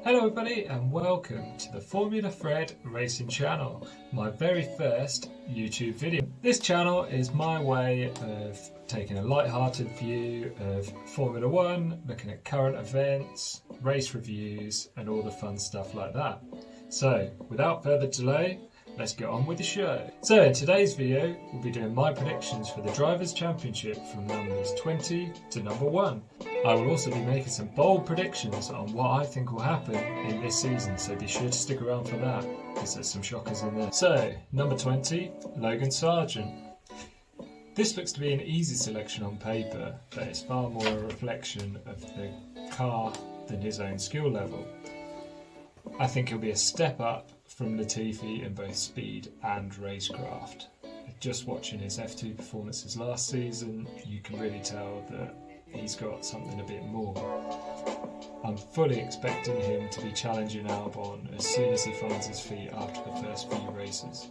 Hello everybody and welcome to the Formula Fred Racing channel, my very first YouTube video. This channel is my way of taking a light-hearted view of Formula 1, looking at current events, race reviews and all the fun stuff like that. So without further delay, let's get on with the show. So in today's video, we'll be doing my predictions for the Drivers' Championship from numbers 20 to number 1. I will also be making some bold predictions on what I think will happen in this season, so be sure to stick around for that, because there's some shockers in there. So, number 20, Logan Sargeant. This looks to be an easy selection on paper, but it's far more a reflection of the car than his own skill level. I think he'll be a step up from Latifi in both speed and racecraft. Just watching his F2 performances last season, you can really tell that he's got something a bit more. I'm fully expecting him to be challenging Albon as soon as he finds his feet after the first few races.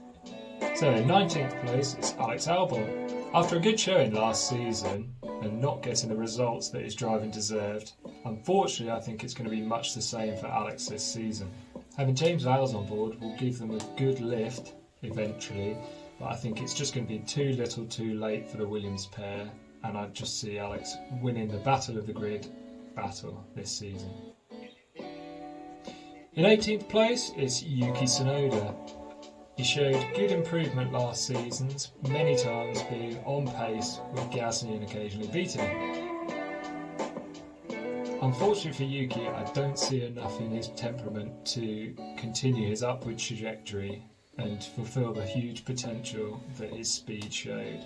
So in 19th place is Alex Albon. After a good showing last season and not getting the results that his driving deserved, unfortunately I think it's going to be much the same for Alex this season. Having James Vowles on board will give them a good lift eventually, but I think it's just going to be too little too late for the Williams pair, and I just see Alex winning the Battle of the Grid battle this season. In 18th place is Yuki Tsunoda. He showed good improvement last season, many times being on pace with Gasly and occasionally beating him. Unfortunately for Yuki, I don't see enough in his temperament to continue his upward trajectory and fulfil the huge potential that his speed showed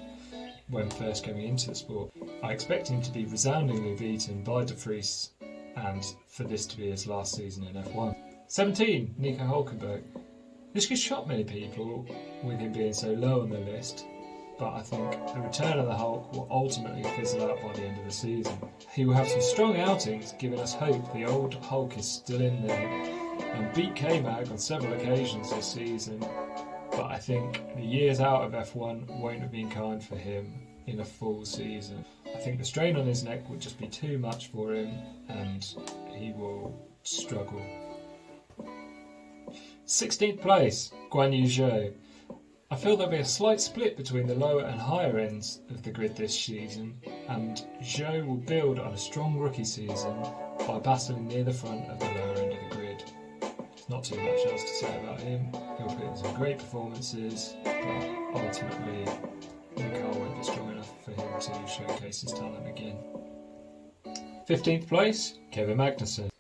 when first coming into the sport. I expect him to be resoundingly beaten by De Vries and for this to be his last season in F1. 17, Nico Hulkenberg. This could shock many people with him being so low on the list, but I think the return of the Hulk will ultimately fizzle out by the end of the season. He will have some strong outings, giving us hope the old Hulk is still in there, and beat K-Mag on several occasions this season, but I think the years out of F1 won't have been kind for him in a full season. I think the strain on his neck would just be too much for him and he will struggle. 16th place, Guan Yu Zhou. I feel there'll be a slight split between the lower and higher ends of the grid this season, and Zhou will build on a strong rookie season by battling near the front of the lower end of the grid. There's not too much else to say about him. He'll put in some great performances, but ultimately the car won't be strong enough for him to showcase his talent again. 15th place, Kevin Magnussen.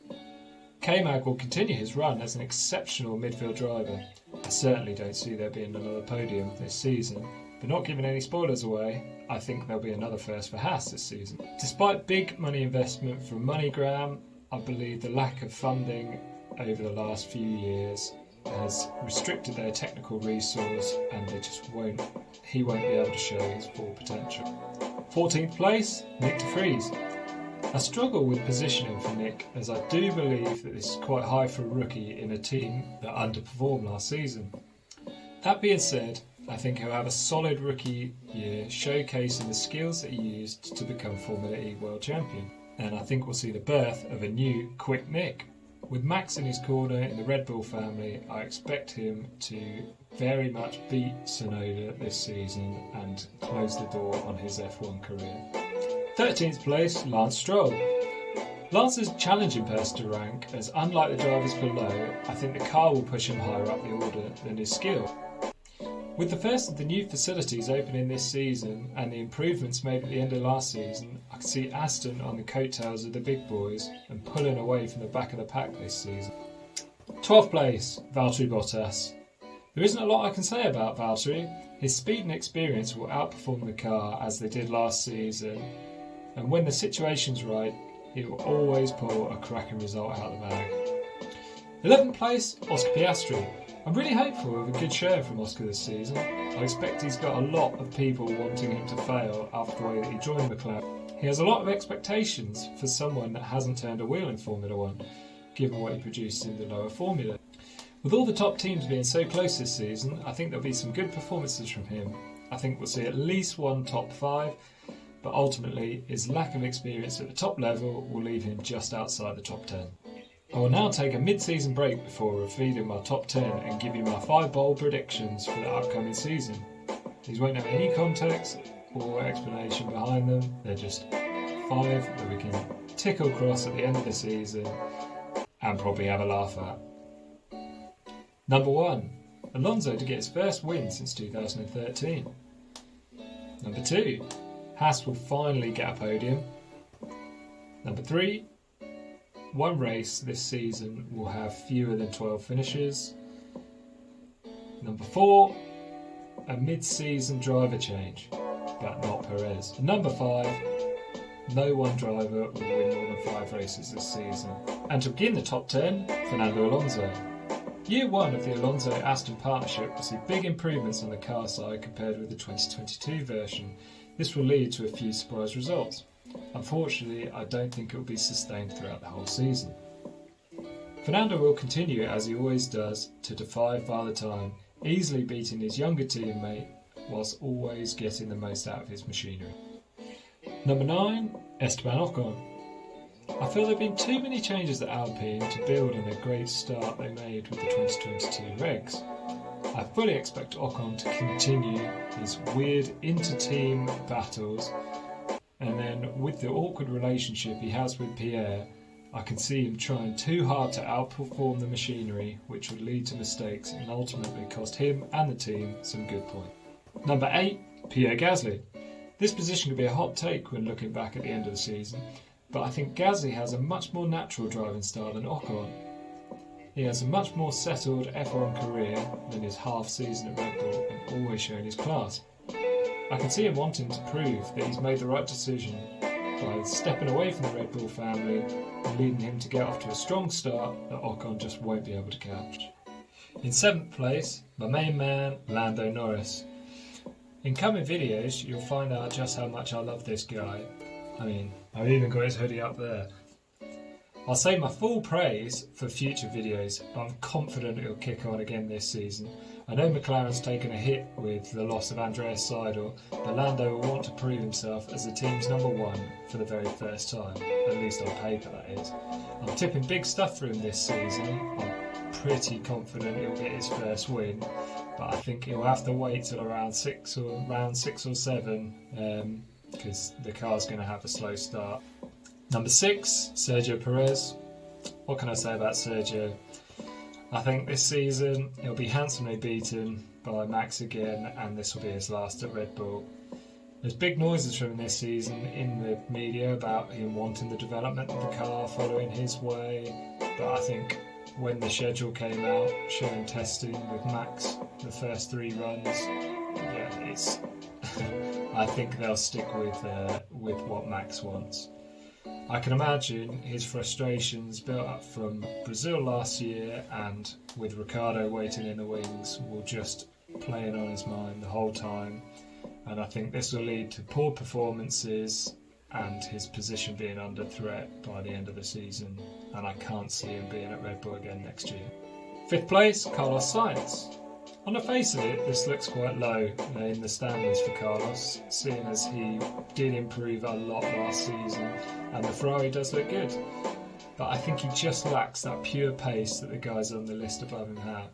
K-Mag will continue his run as an exceptional midfield driver. I certainly don't see there being another podium this season, but not giving any spoilers away, I think there'll be another first for Haas this season. Despite big money investment from MoneyGram, I believe the lack of funding over the last few years has restricted their technical resource and he won't be able to show his full potential. 14th place, Nick De Vries. I struggle with positioning for Nick, as I do believe that this is quite high for a rookie in a team that underperformed last season. That being said, I think he'll have a solid rookie year showcasing the skills that he used to become Formula E World Champion, and I think we'll see the birth of a new quick Nick. With Max in his corner in the Red Bull family, I expect him to very much beat Tsunoda this season and close the door on his F1 career. 13th place, Lance Stroll. Lance is a challenging person to rank, as unlike the drivers below, I think the car will push him higher up the order than his skill. With the first of the new facilities opening this season and the improvements made at the end of last season, I can see Aston on the coattails of the big boys and pulling away from the back of the pack this season. 12th place, Valtteri Bottas. There isn't a lot I can say about Valtteri. His speed and experience will outperform the car as they did last season, and when the situation's right, he will always pull a cracking result out of the bag. 11th place, Oscar Piastri. I'm really hopeful of a good show from Oscar this season. I expect he's got a lot of people wanting him to fail after the way that he joined McLaren. He has a lot of expectations for someone that hasn't turned a wheel in Formula 1, given what he produced in the lower formula. With all the top teams being so close this season, I think there'll be some good performances from him. I think we'll see at least one top 5, but ultimately his lack of experience at the top level will leave him just outside the top 10. I will now take a mid-season break before revealing my top 10 and give you my 5 bold predictions for the upcoming season. These won't have any context or explanation behind them, they're just 5 that we can tick across at the end of the season and probably have a laugh at. Number 1, Alonso to get his first win since 2013. Number 2, Haas will finally get a podium. Number 3, one race this season will have fewer than 12 finishes. Number 4, a mid-season driver change, but not Perez. And number 5, no one driver will win more than 5 races this season. And to begin the top 10, Fernando Alonso. Year 1 of the Alonso-Aston partnership will see big improvements on the car side compared with the 2022 version. This will lead to a few surprise results. Unfortunately, I don't think it will be sustained throughout the whole season. Fernando will continue, as he always does, to defy Father Time, easily beating his younger teammate whilst always getting the most out of his machinery. Number 9, Esteban Ocon. I feel there have been too many changes at Alpine to build on the great start they made with the 2022 regs. I fully expect Ocon to continue his weird inter-team battles, and then with the awkward relationship he has with Pierre, I can see him trying too hard to outperform the machinery, which would lead to mistakes and ultimately cost him and the team some good points. Number 8, Pierre Gasly. This position could be a hot take when looking back at the end of the season, but I think Gasly has a much more natural driving style than Ocon. He has a much more settled F1 career than his half season at Red Bull and always showing his class. I can see him wanting to prove that he's made the right decision by stepping away from the Red Bull family and leading him to get off to a strong start that Ocon just won't be able to catch. In 7th place, my main man, Lando Norris. In coming videos, you'll find out just how much I love this guy. I mean, I've even got his hoodie up there. I'll save my full praise for future videos, but I'm confident it'll kick on again this season. I know McLaren's taken a hit with the loss of Andreas Seidel, but Lando will want to prove himself as the team's number 1 for the very first time, at least on paper that is. I'm tipping big stuff for him this season. I'm pretty confident he'll get his first win, but I think he'll have to wait till around 6 or 7 because the car's going to have a slow start. Number 6, Sergio Perez. What can I say about Sergio? I think this season he'll be handsomely beaten by Max again, and this will be his last at Red Bull. There's big noises from him this season in the media about him wanting the development of the car following his way, but I think when the schedule came out showing testing with Max the first 3 runs, it's I think they'll stick with what Max wants. I can imagine his frustrations built up from Brazil last year, and with Ricciardo waiting in the wings will just playing on his mind the whole time, and I think this will lead to poor performances and his position being under threat by the end of the season, and I can't see him being at Red Bull again next year. 5th place, Carlos Sainz. On the face of it, this looks quite low in the standings for Carlos, seeing as he did improve a lot last season and the Ferrari does look good. But I think he just lacks that pure pace that the guys on the list above him have.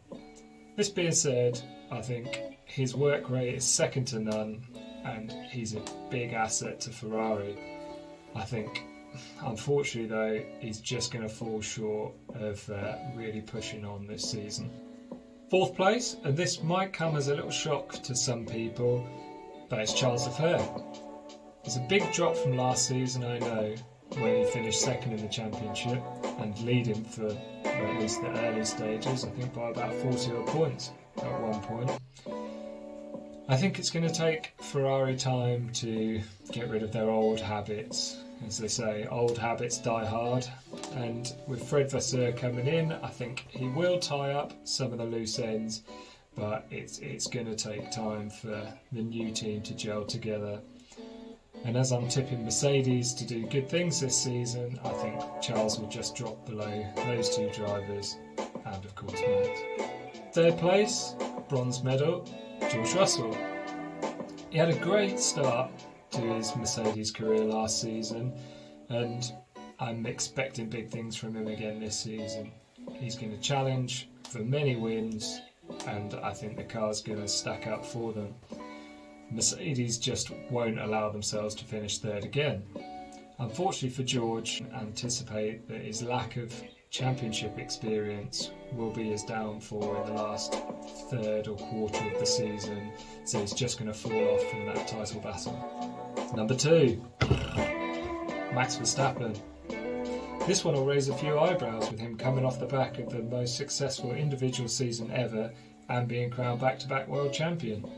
This being said, I think his work rate is second to none and he's a big asset to Ferrari. I think, unfortunately though, he's just going to fall short of really pushing on this season. 4th place, and this might come as a little shock to some people, but it's Charles Leclerc. It's a big drop from last season, I know, when he finished 2nd in the championship and leading for at least the early stages, I think by about 40 odd points at one point. I think it's going to take Ferrari time to get rid of their old habits. As they say, old habits die hard, and with Fred Vasseur coming in, I think he will tie up some of the loose ends, but it's going to take time for the new team to gel together. And as I'm tipping Mercedes to do good things this season, I think Charles will just drop below those 2 drivers, and of course Max. 3rd place, bronze medal, George Russell. He had a great start to his Mercedes career last season, and I'm expecting big things from him again this season. He's going to challenge for many wins, and I think the car's going to stack up for them. Mercedes just won't allow themselves to finish third again. Unfortunately for George, I anticipate that his lack of championship experience will be his downfall in the last third or quarter of the season, so he's just going to fall off from that title battle. Number 2, Max Verstappen. This one will raise a few eyebrows with him coming off the back of the most successful individual season ever and being crowned back-to-back world champion.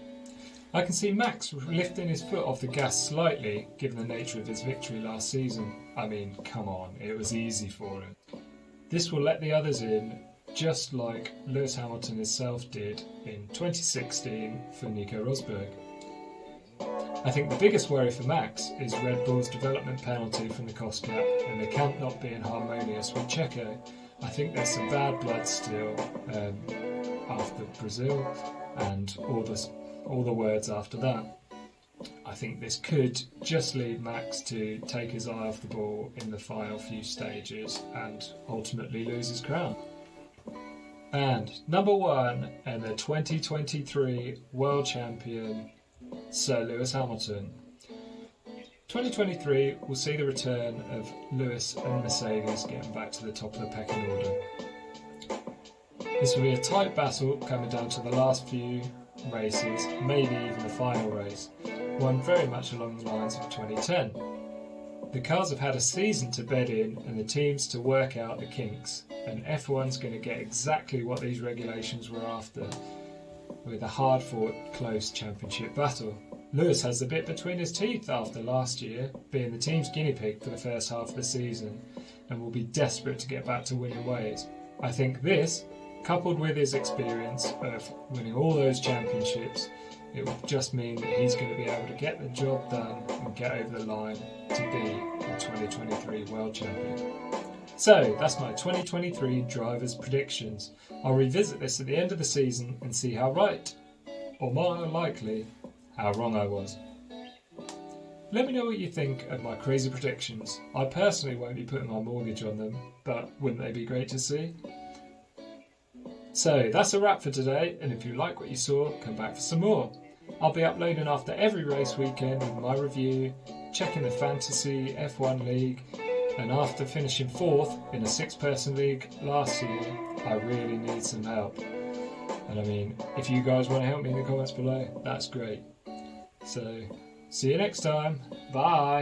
I can see Max lifting his foot off the gas slightly given the nature of his victory last season. I mean, come on, it was easy for him. This will let the others in, just like Lewis Hamilton himself did in 2016 for Nico Rosberg. I think the biggest worry for Max is Red Bull's development penalty from the cost cap and the camp not being harmonious with Checo. I think there's some bad blood still after Brazil and all the words after that. I think this could just lead Max to take his eye off the ball in the final few stages and ultimately lose his crown. And number 1 and the 2023 world champion, Sir Lewis Hamilton. 2023 will see the return of Lewis and Mercedes getting back to the top of the pecking order. This will be a tight battle coming down to the last few races, maybe even the final race, one very much along the lines of 2010. The cars have had a season to bed in and the teams to work out the kinks, and F1's going to get exactly what these regulations were after, with a hard-fought, close championship battle. Lewis has the bit between his teeth after last year, being the team's guinea pig for the first half of the season, and will be desperate to get back to winning ways. I think this, coupled with his experience of winning all those championships, it will just mean that he's going to be able to get the job done and get over the line to be the 2023 world champion. So that's my 2023 drivers' predictions. I'll revisit this at the end of the season and see how right, or more likely, how wrong I was. Let me know what you think of my crazy predictions. I personally won't be putting my mortgage on them, but wouldn't they be great to see? So that's a wrap for today, and if you like what you saw, come back for some more. I'll be uploading after every race weekend with my review, checking the Fantasy F1 League, and after finishing 4th in a 6-person league last year, I really need some help. And I mean, if you guys want to help me in the comments below, that's great. So, see you next time. Bye!